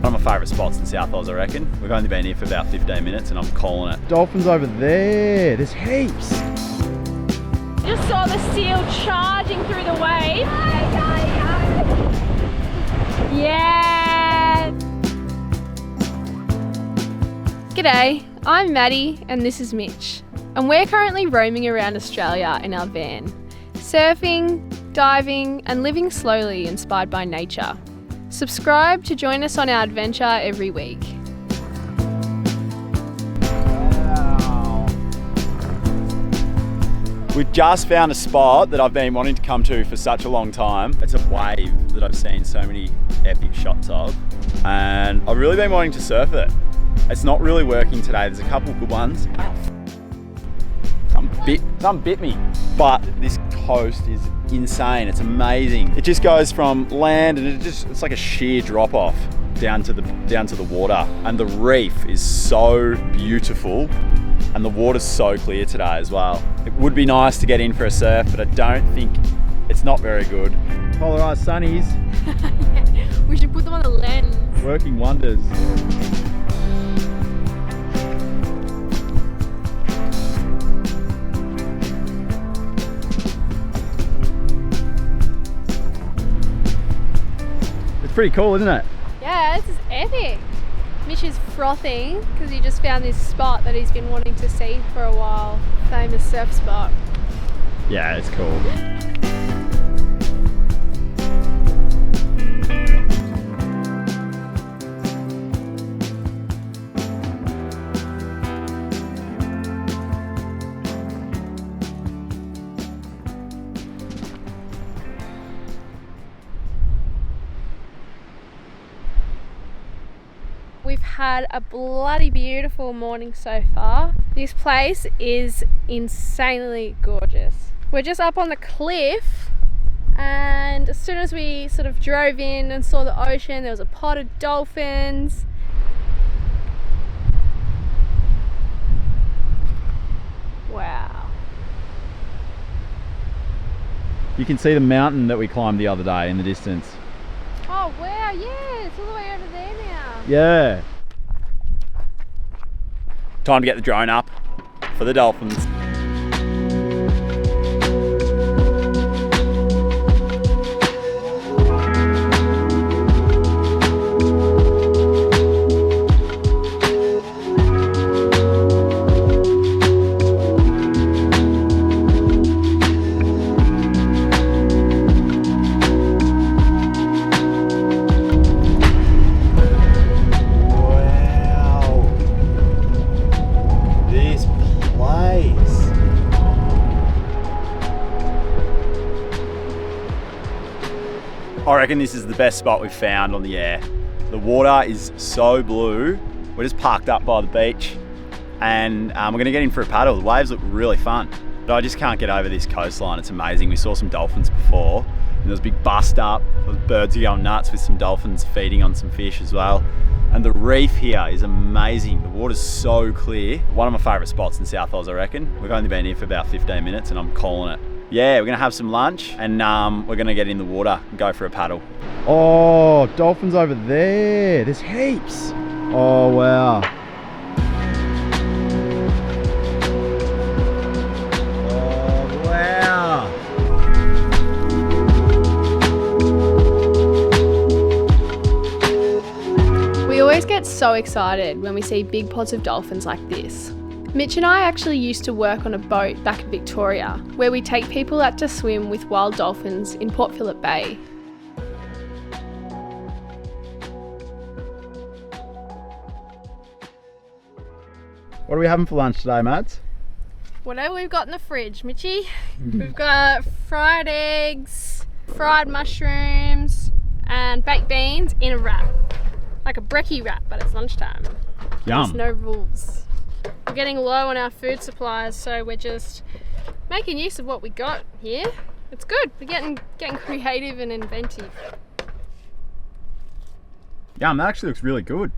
One of my favourite spots in South Oz, I reckon. We've only been here for about 15 minutes and I'm calling it. Dolphins over there, there's heaps. Just saw the seal charging through the wave. Yeah! G'day, I'm Maddie and this is Mitch. And we're currently roaming around Australia in our van, surfing, diving and living slowly inspired by nature. Subscribe to join us on our adventure every week. Wow. We've just found a spot that I've been wanting to come to for such a long time. It's a wave that I've seen so many epic shots of and I've really been wanting to surf it. It's not really working today. There's a couple of good ones. Some bit me. But this coast is insane. It's amazing. It just goes from land and it's like a sheer drop off down to the water. And the reef is so beautiful and the water's so clear today as well. It would be nice to get in for a surf, but I don't think it's not very good. Polarized sunnies. Yeah, we should put them on the lens. Working wonders. Pretty cool, isn't it? Yeah, this is epic. Mitch is frothing because he just found this spot that he's been wanting to see for a while. Famous surf spot. Yeah, it's cool. We've had a bloody beautiful morning so far. This place is insanely gorgeous. We're just up on the cliff and as soon as we sort of drove in and saw the ocean, there was a pod of dolphins. Wow. You can see the mountain that we climbed the other day in the distance. Oh wow, yeah, it's all the way over there now. Yeah. Time to get the drone up for the dolphins. I reckon this is the best spot we've found on the Eyre. The water is so blue. We're just parked up by the beach and we're gonna get in for a paddle. The waves look really fun. But I just can't get over this coastline. It's amazing. We saw some dolphins before and there was a big bust up. The birds are going nuts with some dolphins feeding on some fish as well. And the reef here is amazing. The water's so clear. One of my favourite spots in South Oz, I reckon. We've only been here for about 15 minutes and I'm calling it. Yeah, we're gonna have some lunch and we're gonna get in the water and go for a paddle. Oh, dolphins over there, there's heaps. Oh wow. Oh wow. We always get so excited when we see big pods of dolphins like this. Mitch and I actually used to work on a boat back in Victoria, where we take people out to swim with wild dolphins in Port Phillip Bay. What are we having for lunch today, Mads? Whatever we've got in the fridge, Mitchy. We've got fried eggs, fried mushrooms, and baked beans in a wrap. Like a brekkie wrap, but it's lunchtime. Yum. There's no rules. We're getting low on our food supplies, so we're just making use of what we got here. It's good. We're getting creative and inventive. Yum, that actually looks really good.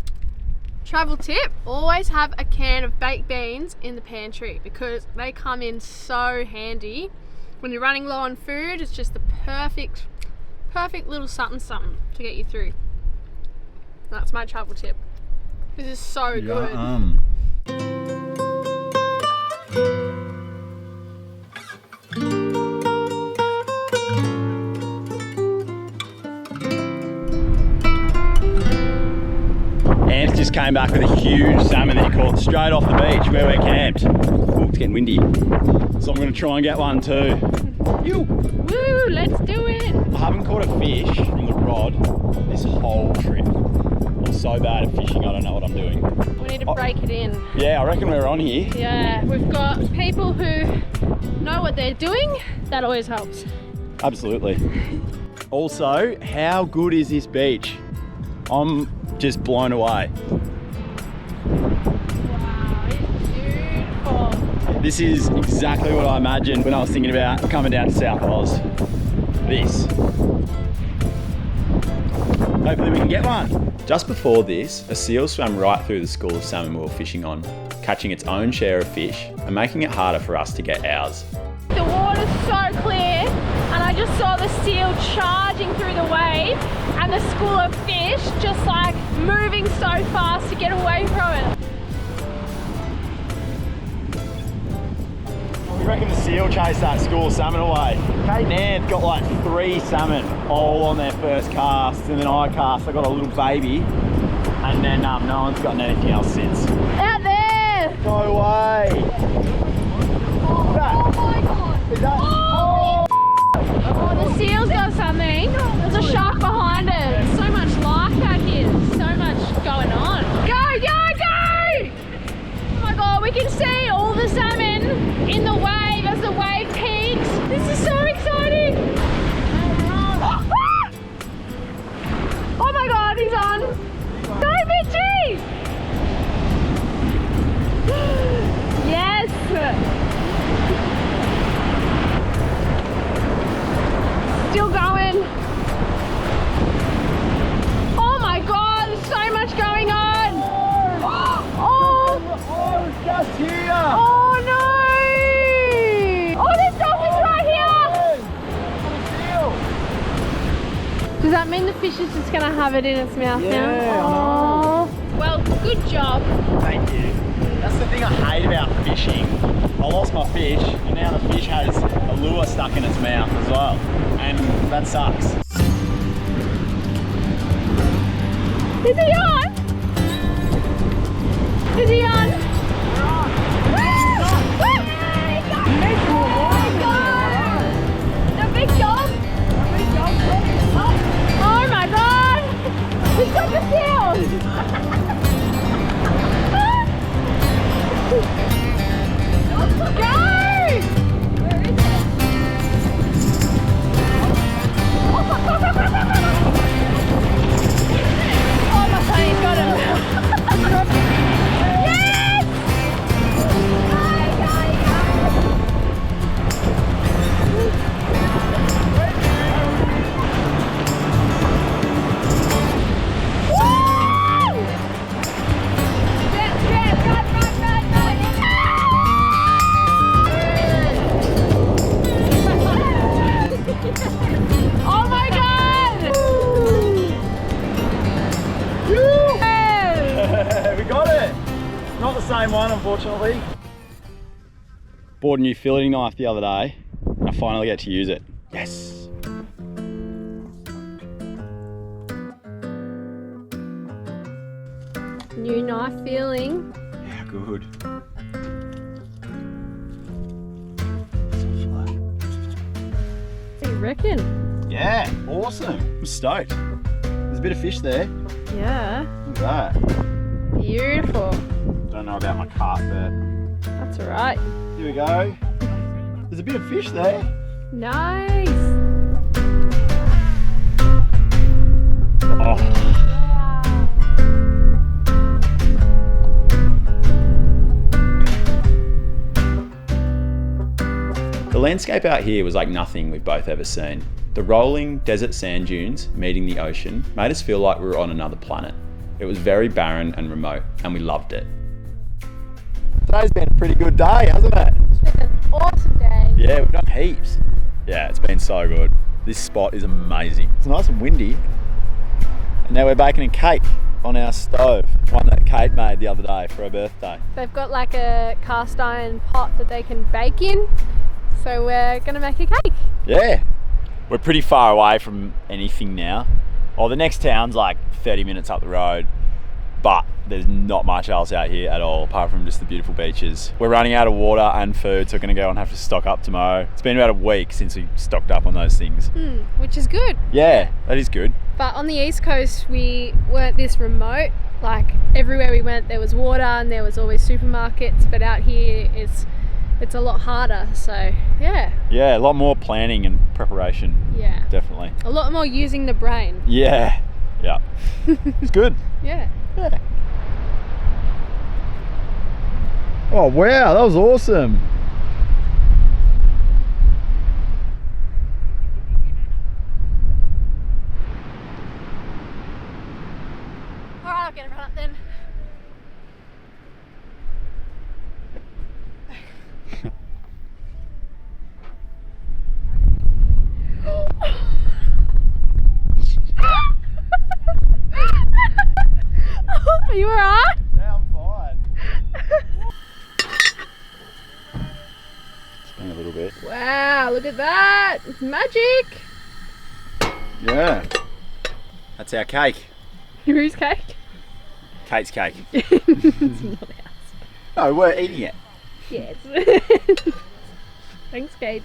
Travel tip, always have a can of baked beans in the pantry because they come in so handy. When you're running low on food, it's just the perfect little something to get you through. That's my travel tip. This is so good. Ant just came back with a huge salmon that he caught straight off the beach where we're camped. Ooh, it's getting windy. So I'm going to try and get one too. Woo, let's do it. I haven't caught a fish from the rod this whole trip. I'm so bad at fishing, I don't know what I'm doing. We need to break it in. Yeah, I reckon we're on here. Yeah, we've got people who know what they're doing. That always helps. Absolutely. Also, how good is this beach? I'm just blown away. Wow, it's beautiful. This is exactly what I imagined when I was thinking about coming down to South Oz. This. Hopefully we can get one. Just before this, a seal swam right through the school of salmon we were fishing on, catching its own share of fish and making it harder for us to get ours. The water's so clear, and I just saw the seal charging through the wave and the school of fish just like moving so fast to get away from it. We reckon the seal chased that school of salmon away. Kate and Anth got like 3 salmon all on their first cast, and then I cast, I got a little baby, and then no one's gotten anything else since. Out there! No way! Oh my god! Is that? Oh! Oh, the seal's got something. There's a shark behind it. So much life back here. So much going on. Go, go, go! Oh my god, we can see all the salmon in the wave as the wave peaks. This is so exciting. Oh my god, he's on. Go, Mitchie! Yes! Still going. Oh my god, there's so much going on. Oh, it's just here! Oh no! Oh, there's dolphins right here! Does that mean the fish is just gonna have it in its mouth now? Yeah, Oh. Well, good job. Thank you. That's the thing I hate about fishing. I lost my fish, and now the fish has a lure stuck in its mouth as well. And that sucks. Is he on? Is he on? The big dog? Oh my god! He's got the seal! Go! Where is it? Oh my god, he's got it! Yes! Woo! Oh my god! We got it! Not the same one, unfortunately. Bought a new filleting knife the other day, and I finally get to use it. Yes! New knife feeling. Yeah, good. What do you reckon? Yeah, awesome. I'm stoked. There's a bit of fish there. Yeah. Look at that. Beautiful. Don't know about my cast there. That's alright. Here we go. There's a bit of fish there. Nice. Oh. The landscape out here was like nothing we've both ever seen. The rolling desert sand dunes meeting the ocean made us feel like we were on another planet. It was very barren and remote, and we loved it. Today's been a pretty good day, hasn't it? It's been an awesome day. Yeah, we've done heaps. Yeah, it's been so good. This spot is amazing. It's nice and windy. And now we're baking a cake on our stove, one that Kate made the other day for her birthday. They've got like a cast iron pot that they can bake in, so we're gonna make a cake. Yeah. We're pretty far away from anything now. Well, the next town's like 30 minutes up the road, but there's not much else out here at all apart from just the beautiful beaches. We're running out of water and food, so we're gonna go and have to stock up tomorrow. It's been about a week since we stocked up on those things. Which is good. Yeah, that is good. But on the East Coast, we weren't this remote. Like everywhere we went, there was water and there was always supermarkets. But out here, it's a lot harder. So yeah. Yeah, a lot more planning and preparation. Yeah. Definitely. A lot more using the brain. Yeah. Yeah. It's good. Yeah. Yeah. Oh wow, that was awesome. All right, I'll get it run up then. Are you alright? Yeah, I'm fine. Spin a little bit. Wow, look at that. It's magic. Yeah. That's our cake. Whose cake? Kate's cake. It's not ours. No, we're eating it. Yes. Thanks, Kate.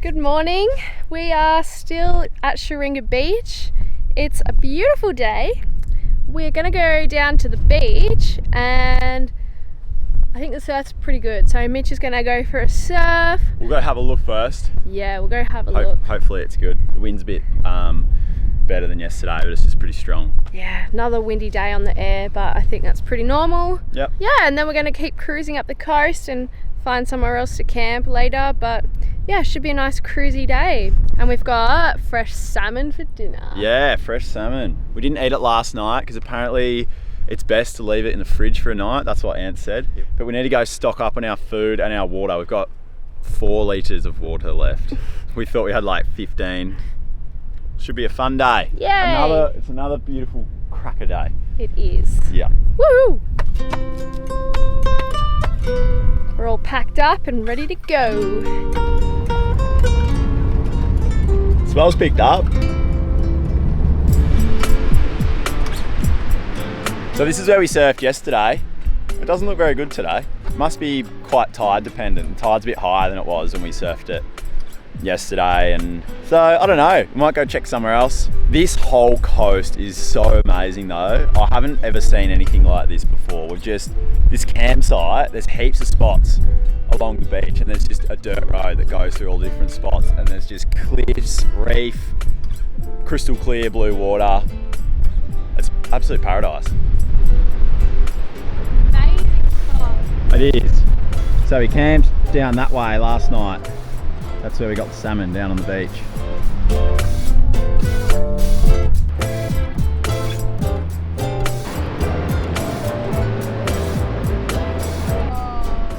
Good morning. We are still at Sharinga Beach. It's a beautiful day. We're gonna go down to the beach and I think the surf's pretty good. So Mitch is gonna go for a surf. We'll go have a look first. Yeah, we'll go have a look. Hopefully it's good. The wind's a bit better than yesterday, but it's just pretty strong. Yeah, another windy day on the Eyre, but I think that's pretty normal. Yep. Yeah, and then we're gonna keep cruising up the coast and find somewhere else to camp later, but yeah, should be a nice cruisy day. And we've got fresh salmon for dinner. Yeah, fresh salmon. We didn't eat it last night because apparently it's best to leave it in the fridge for a night. That's what Ant said. But we need to go stock up on our food and our water. We've got 4 litres of water left. We thought we had like 15. Should be a fun day. Yay! It's another beautiful cracker day. It is. Yeah. Woo! We're all packed up and ready to go. Smells picked up. So this is where we surfed yesterday. It doesn't look very good today. Must be quite tide dependent. The tide's a bit higher than it was when we surfed it yesterday, and so I don't know, we might go check somewhere else. This whole coast is so amazing though. I haven't ever seen anything like this before. This campsite, there's heaps of spots along the beach and there's just a dirt road that goes through all the different spots, and there's just cliffs, reef, crystal clear blue water. It's absolute paradise. Amazing spot. It is. So we camped down that way last night. That's where we got the salmon, down on the beach. Is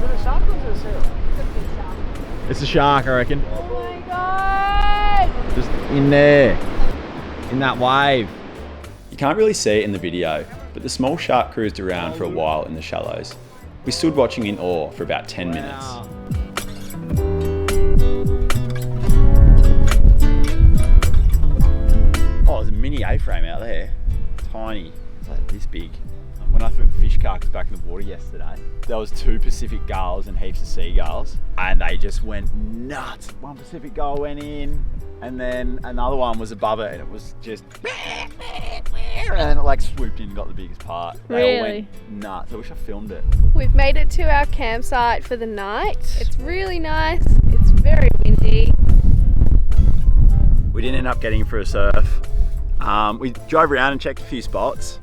it a shark or is it a seal? It's a shark, I reckon. Oh my god! Just in there, in that wave. You can't really see it in the video, but the small shark cruised around for a while in the shallows. We stood watching in awe for about 10 minutes. Oh, there's a mini A-frame out there. Tiny. It's like this big. When I threw the fish carcass back in the water yesterday, there was 2 Pacific gulls and heaps of seagulls, and they just went nuts. One Pacific gull went in, and then another one was above it, and it was just, and then it like swooped in and got the biggest part. They all went nuts. I wish I filmed it. We've made it to our campsite for the night. It's really nice. It's very windy. We didn't end up getting for a surf. We drove around and checked a few spots,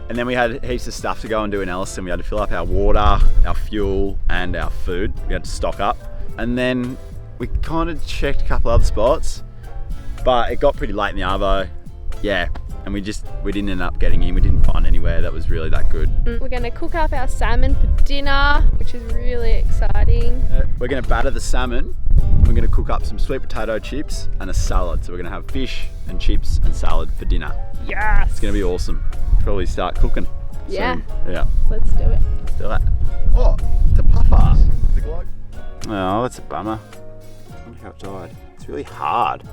And then we had heaps of stuff to go and do in Elliston. We had to fill up our water, our fuel, and our food. We had to stock up. And then we kind of checked a couple other spots, but it got pretty late in the arvo. Yeah, and we didn't end up getting in. We didn't find anywhere that was really that good. We're gonna cook up our salmon for dinner, which is really exciting. We're gonna batter the salmon. We're gonna cook up some sweet potato chips and a salad. So we're gonna have fish and chips and salad for dinner. Yes! It's gonna be awesome. Probably start cooking Yeah. soon. Yeah. Let's do it. Let's do that. Oh, it's a puffer. It's a globe. Oh, that's a bummer. I wonder how it died. It's really hard.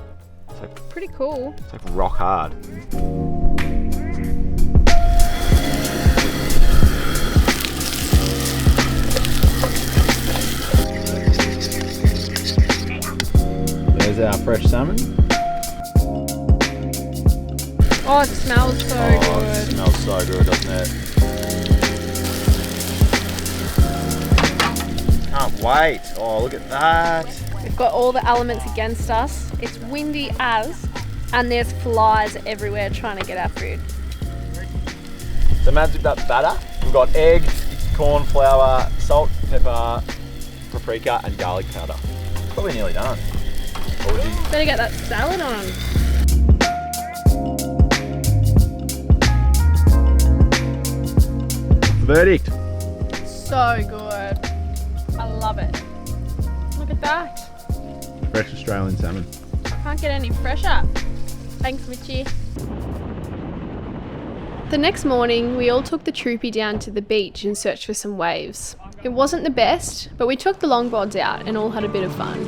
Pretty cool. It's like rock hard. There's our fresh salmon. Oh, it smells so It good. smells so good, doesn't it? Can't wait. Oh, look at that. We've got all the elements against us. It's windy as, and there's flies everywhere trying to get our food. So Mads, we've got batter. We've got egg, corn flour, salt, pepper, paprika, and garlic powder. Probably nearly done. Better get that salad on. Verdict. So good. I love it. Look at that. Fresh Australian salmon. Can't get any fresher. Thanks, Mitchie. The next morning, we all took the troopy down to the beach in search for some waves. It wasn't the best, but we took the longboards out and all had a bit of fun.